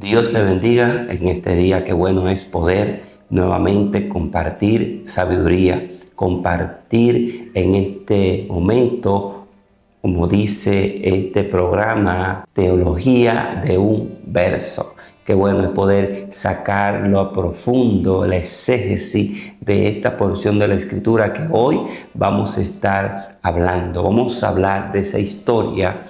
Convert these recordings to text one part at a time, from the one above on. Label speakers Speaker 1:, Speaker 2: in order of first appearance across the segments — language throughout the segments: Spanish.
Speaker 1: Dios te bendiga en este día. Qué bueno es poder nuevamente compartir sabiduría, compartir en este momento, como dice este programa, teología de un verso. Qué bueno es poder sacarlo a profundo, la exégesis de esta porción de la Escritura que hoy vamos a estar hablando. Vamos a hablar de esa historia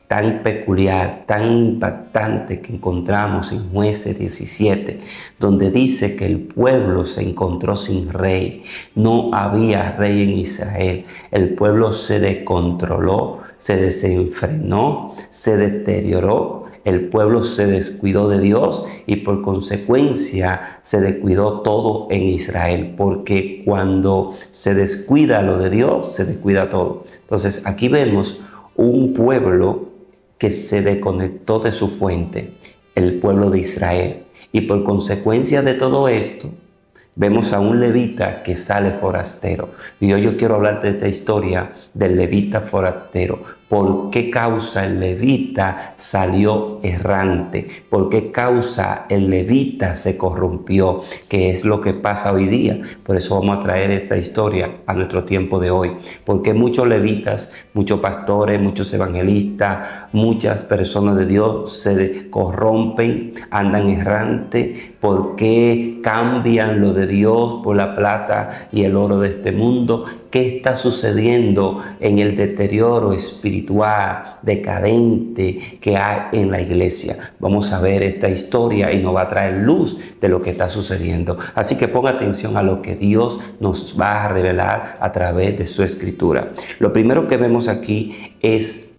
Speaker 1: tan peculiar, tan impactante que encontramos en Jueces 17, donde dice que el pueblo se encontró sin rey. No había rey en Israel. El pueblo se descontroló, se desenfrenó, se deterioró. El pueblo se descuidó de Dios y por consecuencia se descuidó todo en Israel, porque cuando se descuida lo de Dios, se descuida todo. Entonces aquí vemos un pueblo que se desconectó de su fuente, el pueblo de Israel. Y por consecuencia de todo esto, vemos a un levita que sale forastero. Y hoy yo quiero hablarte de esta historia del levita forastero. ¿Por qué causa el levita salió errante? ¿Por qué causa el levita se corrompió? ¿Qué es lo que pasa hoy día? Por eso vamos a traer esta historia a nuestro tiempo de hoy. Porque muchos levitas, muchos pastores, muchos evangelistas, muchas personas de Dios se corrompen, andan errante. ¿Por qué cambian lo de Dios por la plata y el oro de este mundo? ¿Qué está sucediendo en el deterioro espiritual, decadente que hay en la iglesia? Vamos a ver esta historia y nos va a traer luz de lo que está sucediendo. Así que ponga atención a lo que Dios nos va a revelar a través de su escritura. Lo primero que vemos aquí es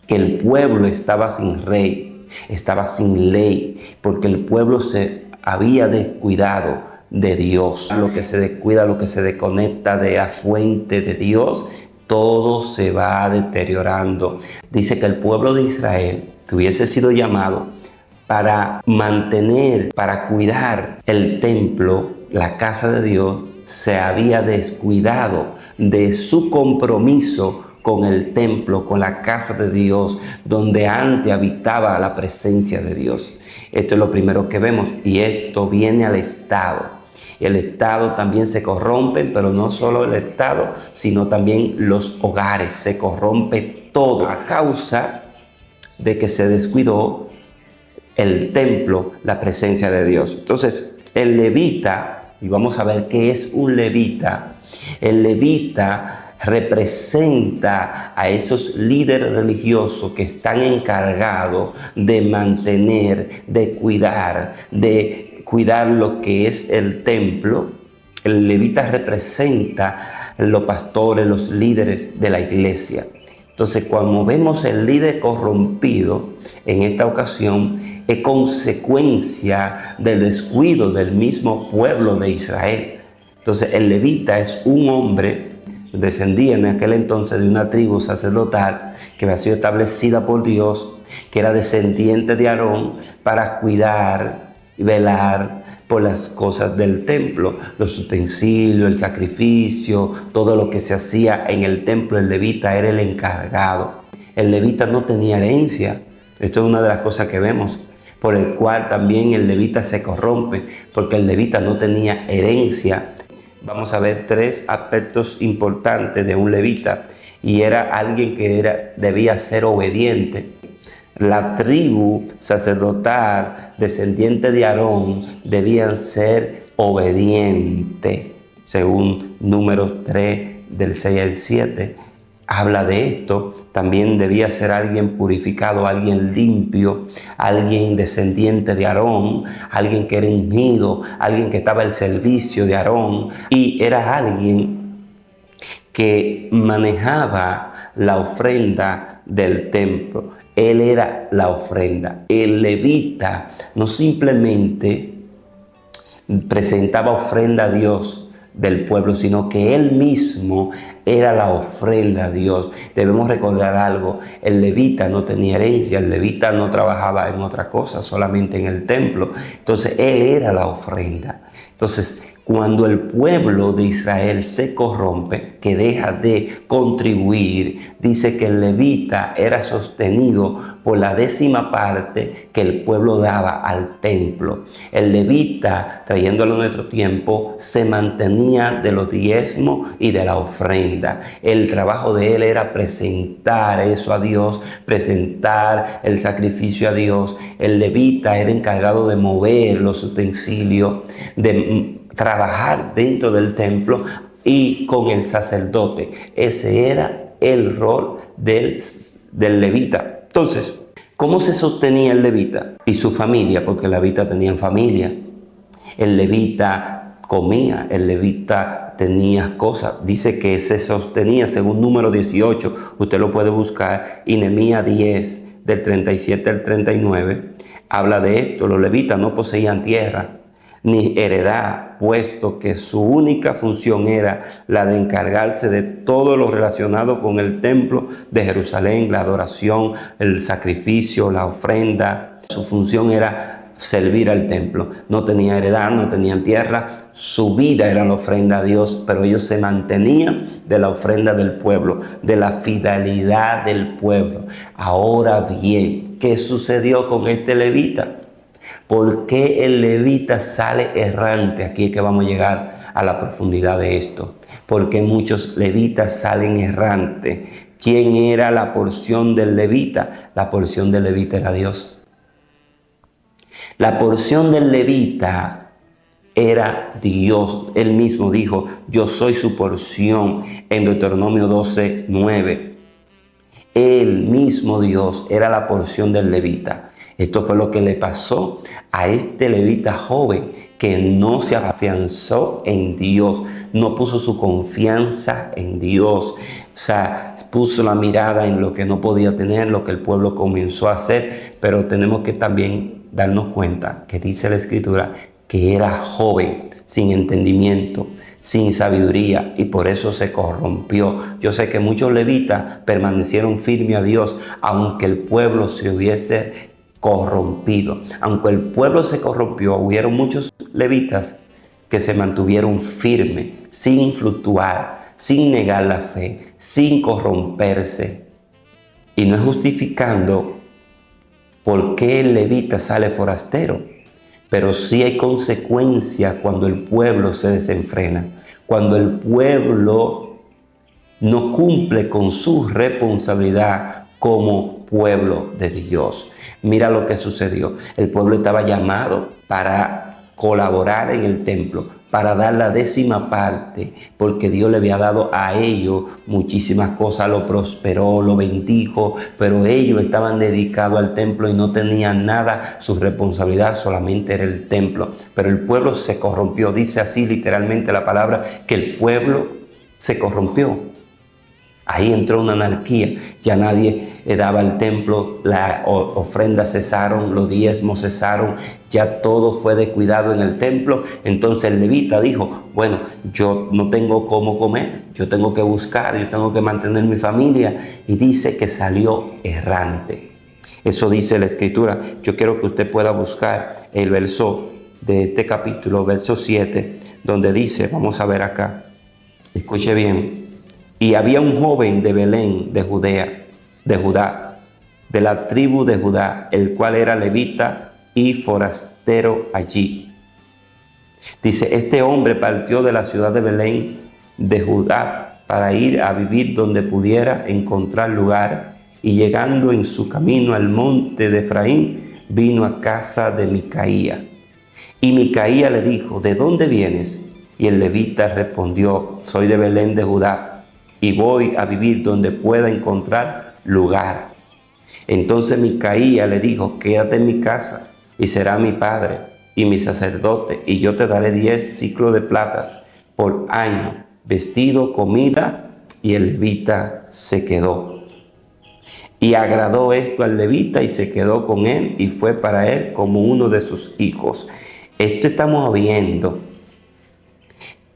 Speaker 1: que el pueblo estaba sin rey, estaba sin ley, porque el pueblo se había descuidado de Dios. Lo que se descuida, lo que se desconecta de la fuente de Dios, todo se va deteriorando. Dice que el pueblo de Israel, que hubiese sido llamado para mantener, para cuidar el templo, la casa de Dios, se había descuidado de su compromiso con el templo, con la casa de Dios, donde antes habitaba la presencia de Dios. Esto es lo primero que vemos, y esto viene al Estado. El Estado también se corrompe, pero no solo el Estado, sino también los hogares. Se corrompe todo a causa de que se descuidó el templo, la presencia de Dios. Entonces, el levita, y vamos a ver qué es un levita. El levita representa a esos líderes religiosos que están encargados de mantener, de cuidar lo que es el templo. El levita representa a los pastores, los líderes de la iglesia. Entonces, cuando vemos el líder corrompido en esta ocasión, es consecuencia del descuido del mismo pueblo de Israel. Entonces, el levita es un hombre, descendía en aquel entonces de una tribu sacerdotal que había sido establecida por Dios, que era descendiente de Aarón, para cuidar y velar por las cosas del templo, los utensilios, el sacrificio, todo lo que se hacía en el templo. El levita era el encargado. El levita no tenía herencia. Esto es una de las cosas que vemos, por el cual también el levita se corrompe, porque el levita no tenía herencia. Vamos a ver tres aspectos importantes de un levita, y era alguien que debía ser obediente. La tribu sacerdotal descendiente de Aarón debían ser obedientes. Según Números 3, del 6 al 7, habla de esto. También debía ser alguien purificado, alguien limpio, alguien descendiente de Aarón, alguien que era ungido, alguien que estaba al servicio de Aarón, y era alguien que manejaba la ofrenda del templo. Él era la ofrenda. El levita no simplemente presentaba ofrenda a Dios del pueblo, sino que él mismo era la ofrenda a Dios. Debemos recordar algo: el levita no tenía herencia, el levita no trabajaba en otra cosa, solamente en el templo. Entonces él era la ofrenda. Entonces, Cuando el pueblo de Israel se corrompe, que deja de contribuir, dice que el levita era sostenido por la 10ª parte que el pueblo daba al templo. El levita, trayéndolo a nuestro tiempo, se mantenía de los diezmos y de la ofrenda. El trabajo de él era presentar eso a Dios, presentar el sacrificio a Dios. El levita era encargado de mover los utensilios, de trabajar dentro del templo y con el sacerdote. Ese era el rol del levita. Entonces, ¿cómo se sostenía el levita y su familia? Porque el levita tenía familia. El levita comía, el levita tenía cosas. Dice que se sostenía, según Número 18, usted lo puede buscar, y Nehemías 10, del 37 al 39, habla de esto. Los levitas no poseían tierra ni heredad, puesto que su única función era la de encargarse de todo lo relacionado con el templo de Jerusalén, la adoración, el sacrificio, la ofrenda. Su función era servir al templo. No tenía heredad, no tenían tierra, su vida era la ofrenda a Dios, pero ellos se mantenían de la ofrenda del pueblo, de la fidelidad del pueblo. Ahora bien, ¿qué sucedió con este levita? ¿Por qué el levita sale errante? Aquí es que vamos a llegar a la profundidad de esto. ¿Por qué muchos levitas salen errantes? ¿Quién era la porción del levita? La porción del levita era Dios. La porción del levita era Dios. Él mismo dijo, yo soy su porción, en Deuteronomio 12:9. El mismo Dios era la porción del levita. Esto fue lo que le pasó a este levita joven que no se afianzó en Dios, no puso su confianza en Dios. O sea, puso la mirada en lo que no podía tener, lo que el pueblo comenzó a hacer. Pero tenemos que también darnos cuenta que dice la Escritura que era joven, sin entendimiento, sin sabiduría, y por eso se corrompió. Yo sé que muchos levitas permanecieron firmes a Dios, aunque el pueblo se hubiese corrompido. Aunque el pueblo se corrompió, hubieron muchos levitas que se mantuvieron firmes, sin fluctuar, sin negar la fe, sin corromperse. Y no es justificando por qué el levita sale forastero, pero sí hay consecuencias cuando el pueblo se desenfrena, cuando el pueblo no cumple con su responsabilidad como pueblo de Dios. Mira lo que sucedió. El pueblo estaba llamado para colaborar en el templo, para dar la 10ª parte, porque Dios le había dado a ellos muchísimas cosas, lo prosperó, lo bendijo, pero ellos estaban dedicados al templo y no tenían nada, su responsabilidad solamente era el templo. Pero el pueblo se corrompió, dice así literalmente la palabra, que el pueblo se corrompió. Ahí entró una anarquía, ya nadie daba al templo, las ofrendas cesaron, los diezmos cesaron, ya todo fue descuidado en el templo. Entonces el levita dijo, bueno, yo no tengo cómo comer, yo tengo que buscar, yo tengo que mantener mi familia, y dice que salió errante. Eso dice la Escritura. Yo quiero que usted pueda buscar el verso de este capítulo, verso 7, donde dice, vamos a ver acá, escuche bien. Y había un joven de Belén, de Judá, de la tribu de Judá, el cual era levita y forastero allí. Dice, este hombre partió de la ciudad de Belén, de Judá, para ir a vivir donde pudiera encontrar lugar, y llegando en su camino al monte de Efraín, vino a casa de Micaía. Y Micaía le dijo, ¿de dónde vienes? Y el levita respondió, soy de Belén de Judá, y voy a vivir donde pueda encontrar lugar. Entonces Micaía le dijo, quédate en mi casa, y será mi padre y mi sacerdote, y yo te daré 10 ciclos de platas por año, vestido, comida. Y el levita se quedó. Y agradó esto al levita, y se quedó con él, y fue para él como uno de sus hijos. Esto estamos viendo.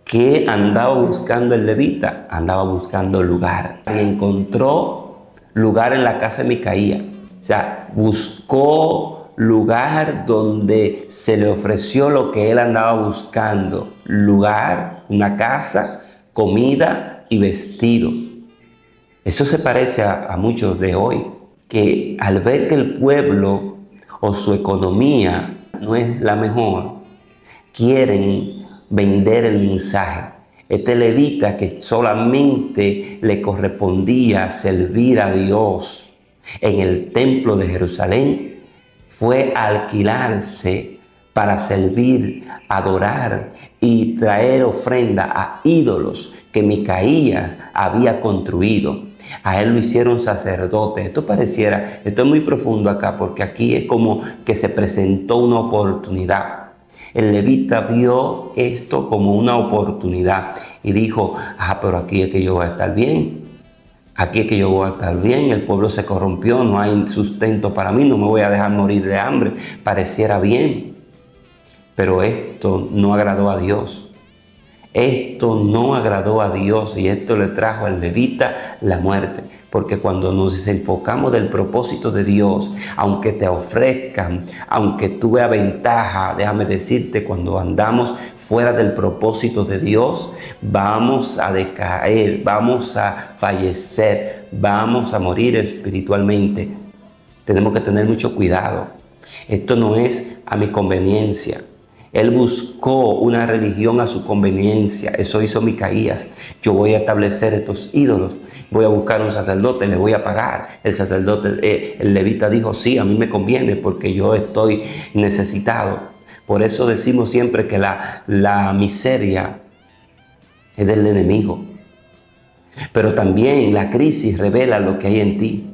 Speaker 1: ¿Qué andaba buscando el levita? Andaba buscando lugar. Y encontró lugar en la casa de Micaía. O sea, buscó lugar donde se le ofreció lo que él andaba buscando. Lugar, una casa, comida y vestido. Eso se parece a muchos de hoy, que al ver que el pueblo o su economía no es la mejor, quieren vender el mensaje. Este levita, que solamente le correspondía servir a Dios en el templo de Jerusalén, fue a alquilarse para servir, adorar y traer ofrenda a ídolos que Micaías había construido. A él lo hicieron sacerdote. Esto es muy profundo acá, porque aquí es como que se presentó una oportunidad. El levita vio esto como una oportunidad y dijo, pero aquí es que yo voy a estar bien. Aquí es que yo voy a estar bien, el pueblo se corrompió, no hay sustento para mí, no me voy a dejar morir de hambre. Pareciera bien, pero esto no agradó a Dios. Esto no agradó a Dios y esto le trajo al levita la muerte. Porque cuando nos desenfocamos del propósito de Dios, aunque te ofrezcan, aunque tú veas ventaja, déjame decirte, cuando andamos fuera del propósito de Dios, vamos a decaer, vamos a fallecer, vamos a morir espiritualmente. Tenemos que tener mucho cuidado. Esto no es a mi conveniencia. Él buscó una religión a su conveniencia. Eso hizo Micaías. Yo voy a establecer estos ídolos. Voy a buscar un sacerdote, le voy a pagar. El sacerdote, el levita dijo, sí, a mí me conviene porque yo estoy necesitado. Por eso decimos siempre que la miseria es del enemigo. Pero también la crisis revela lo que hay en ti.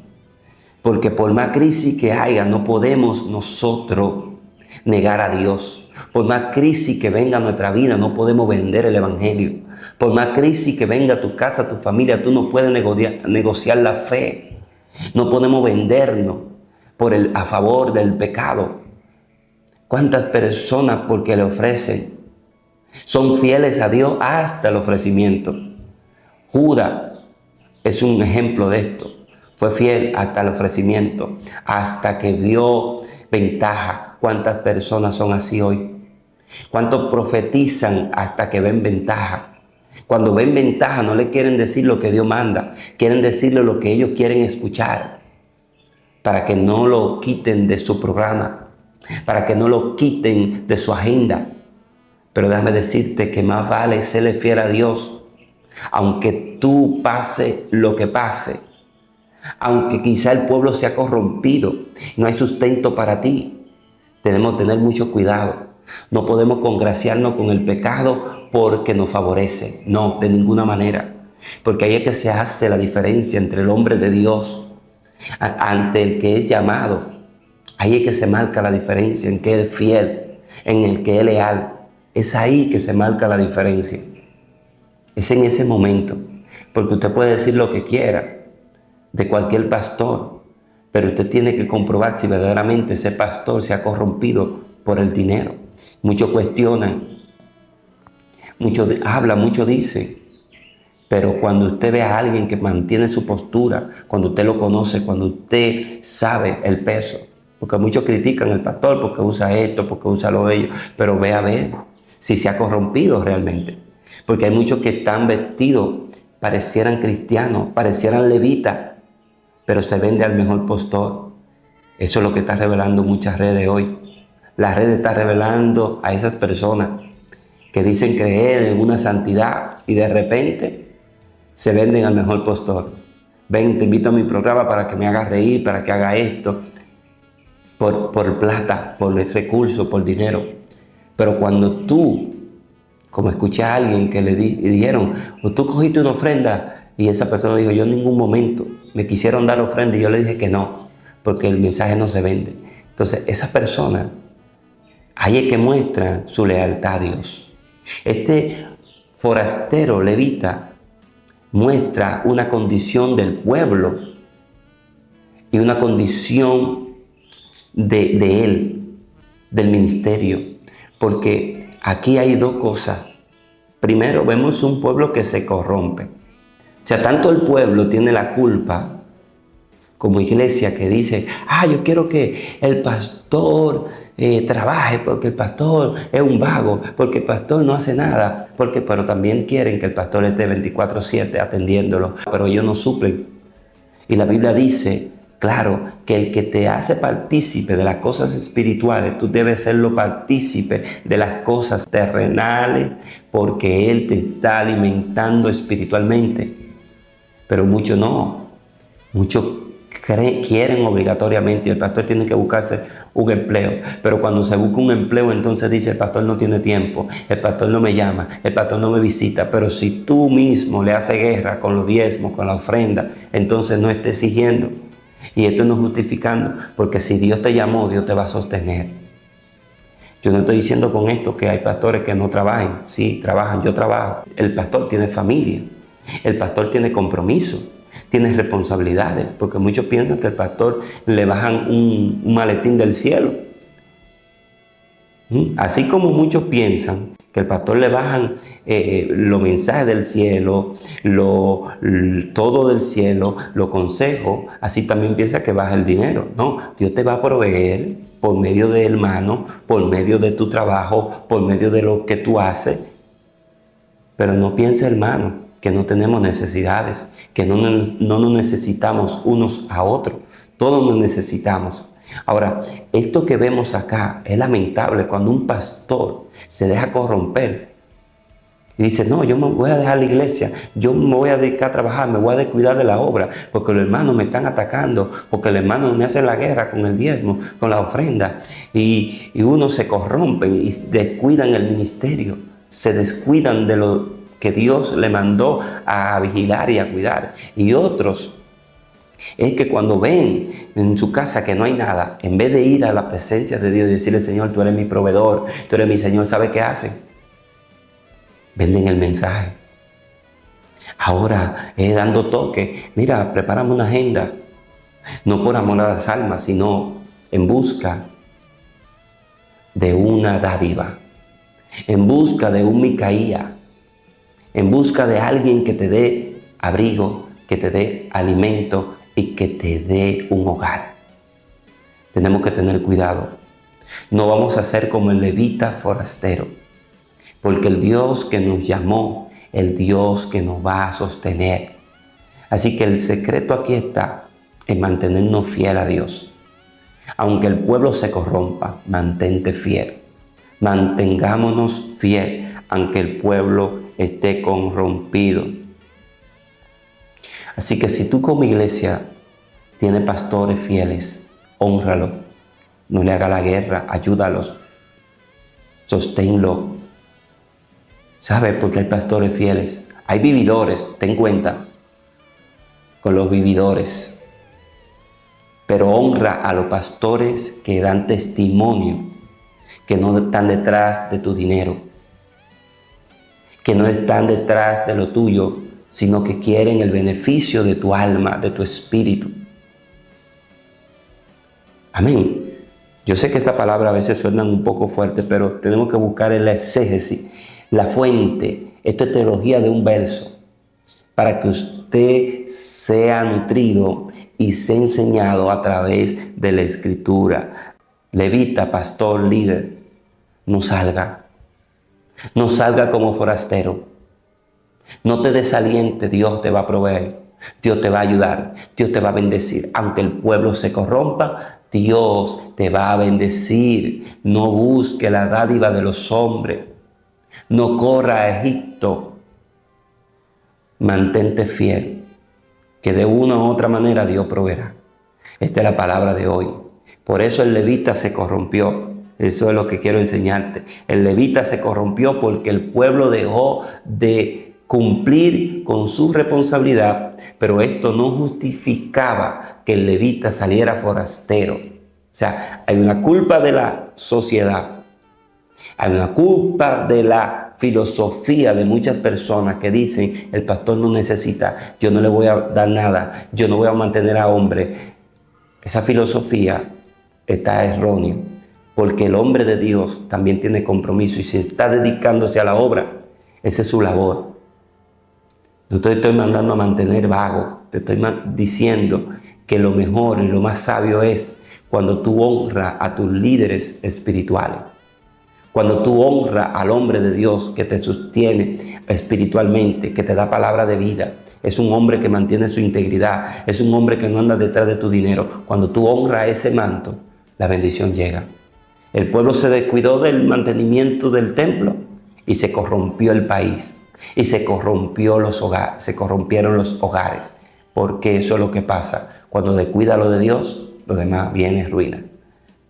Speaker 1: Porque por más crisis que haya, no podemos nosotros negar a Dios. Por más crisis que venga a nuestra vida, no podemos vender el evangelio. Por más crisis que venga a tu casa, a tu familia, tú no puedes negociar la fe. No podemos vendernos a favor del pecado. ¿Cuántas personas, porque le ofrecen, son fieles a Dios hasta el ofrecimiento? Judas es un ejemplo de esto. Fue fiel hasta el ofrecimiento, hasta que vio ventaja. ¿Cuántas personas son así hoy? ¿Cuántos profetizan hasta que ven ventaja? Cuando ven ventaja no le quieren decir lo que Dios manda, quieren decirle lo que ellos quieren escuchar, para que no lo quiten de su programa, para que no lo quiten de su agenda. Pero déjame decirte que más vale serle fiel a Dios, aunque tú pase lo que pase, aunque quizá el pueblo se ha corrompido, no hay sustento para ti. Debemos tener mucho cuidado. No podemos congraciarnos con el pecado porque nos favorece. No, de ninguna manera. Porque ahí es que se hace la diferencia entre el hombre de Dios ante el que es llamado. Ahí es que se marca la diferencia en que Él es fiel, en el que Él es leal. Es ahí que se marca la diferencia. Es en ese momento. Porque usted puede decir lo que quiera de cualquier pastor, pero usted tiene que comprobar si verdaderamente ese pastor se ha corrompido por el dinero. Muchos cuestionan, muchos hablan, muchos dicen, pero cuando usted ve a alguien que mantiene su postura, cuando usted lo conoce, cuando usted sabe el peso, porque muchos critican al pastor porque usa esto, porque usa lo de ello, pero ve a ver si se ha corrompido realmente, porque hay muchos que están vestidos, parecieran cristianos, parecieran levitas, pero se vende al mejor postor. Eso es lo que está revelando muchas redes hoy. La red está revelando a esas personas que dicen creer en una santidad y de repente se venden al mejor postor. Ven, te invito a mi programa para que me hagas reír, para que haga esto, por plata, por recursos, por dinero. Pero cuando tú, como escuché a alguien que le dijeron, o tú cogiste una ofrenda, y esa persona dijo, yo en ningún momento me quisieron dar ofrenda, y yo le dije que no, porque el mensaje no se vende. Entonces, esa persona, ahí es que muestra su lealtad a Dios. Este forastero levita muestra una condición del pueblo y una condición de él, del ministerio. Porque aquí hay dos cosas. Primero, vemos un pueblo que se corrompe. O sea, tanto el pueblo tiene la culpa como iglesia que dice, yo quiero que el pastor trabaje porque el pastor es un vago, porque el pastor no hace nada, pero también quieren que el pastor esté 24/7 atendiéndolo, pero ellos no suplen. Y la Biblia dice, claro, que el que te hace partícipe de las cosas espirituales, tú debes serlo partícipe de las cosas terrenales, porque Él te está alimentando espiritualmente. Pero muchos no, muchos quieren obligatoriamente, y el pastor tiene que buscarse un empleo, pero cuando se busca un empleo entonces dice, el pastor no tiene tiempo, el pastor no me llama, el pastor no me visita. Pero si tú mismo le haces guerra con los diezmos, con la ofrenda, entonces no estés exigiendo. Y esto no es justificando, porque si Dios te llamó, Dios te va a sostener. Yo no estoy diciendo con esto que hay pastores que no trabajen. Sí, trabajan, yo trabajo. El pastor tiene familia, el pastor tiene compromiso, tiene responsabilidades, porque muchos piensan que al pastor le bajan un maletín del cielo. Así como muchos piensan que al pastor le bajan los mensajes del cielo, todo del cielo, los consejos, así también piensa que baja el dinero. No, Dios te va a proveer por medio de hermano, por medio de tu trabajo, por medio de lo que tú haces. Pero no piensa, hermano, que no tenemos necesidades, que no nos necesitamos unos a otros. Todos nos necesitamos. Ahora, esto que vemos acá es lamentable cuando un pastor se deja corromper y dice, no, yo me voy a dejar la iglesia, yo me voy a dedicar a trabajar, me voy a descuidar de la obra, porque los hermanos me están atacando, porque los hermanos me hacen la guerra con el diezmo, con la ofrenda, y uno se corrompe y descuidan el ministerio, se descuidan de lo que Dios le mandó a vigilar y a cuidar. Y otros es que cuando ven en su casa que no hay nada, en vez de ir a la presencia de Dios y decirle, Señor, tú eres mi proveedor, tú eres mi Señor, ¿sabe qué hacen? Venden el mensaje. Ahora dando toque, mira, prepárame una agenda, no por amor a las almas, sino en busca de una dádiva, en busca de un Micaía, en busca de alguien que te dé abrigo, que te dé alimento y que te dé un hogar. Tenemos que tener cuidado. No vamos a ser como el levita forastero, porque el Dios que nos llamó, el Dios que nos va a sostener. Así que el secreto aquí está en mantenernos fiel a Dios. Aunque el pueblo se corrompa, mantente fiel. Mantengámonos fiel, aunque el pueblo esté corrompido. Así que si tú como iglesia tienes pastores fieles, hónralo, no le hagas la guerra, ayúdalos, sosténlo. ¿Sabes por qué hay pastores fieles? Hay vividores, ten cuenta con los vividores, pero honra a los pastores que dan testimonio, que no están detrás de tu dinero, que no están detrás de lo tuyo, sino que quieren el beneficio de tu alma, de tu espíritu. Amén. Yo sé que esta palabra a veces suena un poco fuerte, pero tenemos que buscar el exégesis, la fuente. Esto es teología de un verso, para que usted sea nutrido y sea enseñado a través de la Escritura. Levita, pastor, líder, no salga como forastero. No te desaliente, Dios te va a proveer, Dios te va a ayudar, Dios te va a bendecir. Aunque el pueblo se corrompa, Dios te va a bendecir. No busque la dádiva de los hombres. No corra a Egipto. Mantente fiel, que de una u otra manera Dios proveerá. Esta es la palabra de hoy. Por eso el levita se corrompió. Eso es lo que quiero enseñarte. El levita se corrompió porque el pueblo dejó de cumplir con su responsabilidad, pero esto no justificaba que el levita saliera forastero. O sea, hay una culpa de la sociedad, hay una culpa de la filosofía de muchas personas que dicen, el pastor no necesita, yo no le voy a dar nada, yo no voy a mantener a hombre. Esa filosofía está errónea, porque el hombre de Dios también tiene compromiso y si está dedicándose a la obra, esa es su labor. No te estoy mandando a mantener vago, te estoy diciendo que lo mejor y lo más sabio es cuando tú honras a tus líderes espirituales. Cuando tú honras al hombre de Dios que te sostiene espiritualmente, que te da palabra de vida, es un hombre que mantiene su integridad, es un hombre que no anda detrás de tu dinero. Cuando tú honras ese manto, la bendición llega. El pueblo se descuidó del mantenimiento del templo y se corrompió el país y se corrompieron los hogares, porque eso es lo que pasa. Cuando descuida lo de Dios, lo demás viene ruina.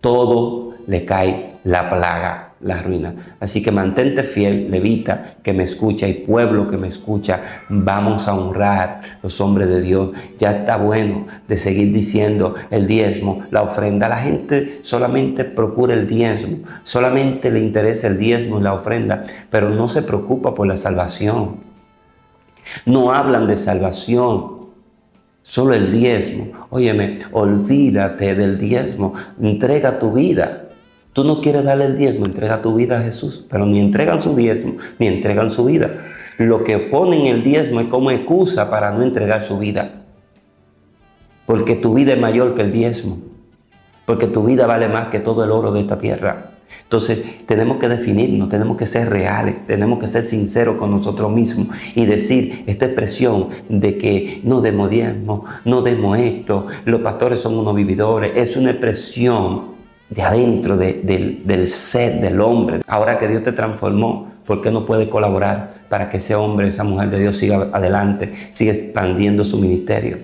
Speaker 1: Todo le cae la plaga, la ruina. Así que mantente fiel, levita que me escucha y pueblo que me escucha, vamos a honrar los hombres de Dios. Ya está bueno de seguir diciendo el diezmo, la ofrenda. La gente solamente procura el diezmo, solamente le interesa el diezmo y la ofrenda, pero no se preocupa por la salvación. No hablan de salvación. Solo el diezmo. Óyeme, olvídate del diezmo. Entrega tu vida. Tú no quieres darle el diezmo, entrega tu vida a Jesús. Pero ni entregan su diezmo, ni entregan su vida. Lo que ponen el diezmo es como excusa para no entregar su vida. Porque tu vida es mayor que el diezmo. Porque tu vida vale más que todo el oro de esta tierra. Entonces tenemos que definirnos, tenemos que ser reales, tenemos que ser sinceros con nosotros mismos y decir esta expresión de que no demos diezmo, no demos esto, los pastores son unos vividores, es una expresión de adentro del ser del hombre. Ahora que Dios te transformó, ¿por qué no puedes colaborar para que ese hombre, esa mujer de Dios siga adelante, siga expandiendo su ministerio?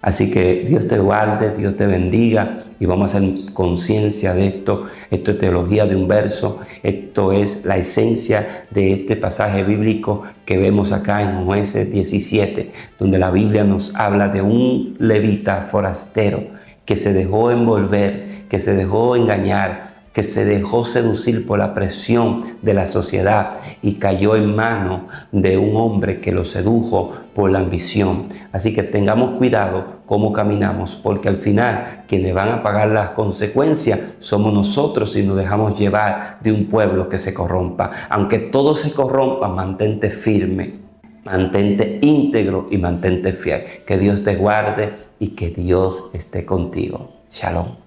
Speaker 1: Así que Dios te guarde, Dios te bendiga y vamos a hacer conciencia de esto. Esto es teología de un verso, esto es la esencia de este pasaje bíblico que vemos acá en Jueces 17, donde la Biblia nos habla de un levita forastero que se dejó envolver, que se dejó engañar, que se dejó seducir por la presión de la sociedad y cayó en manos de un hombre que lo sedujo por la ambición. Así que tengamos cuidado cómo caminamos, porque al final quienes van a pagar las consecuencias somos nosotros si nos dejamos llevar de un pueblo que se corrompa. Aunque todo se corrompa, mantente firme, mantente íntegro y mantente fiel. Que Dios te guarde y que Dios esté contigo. Shalom.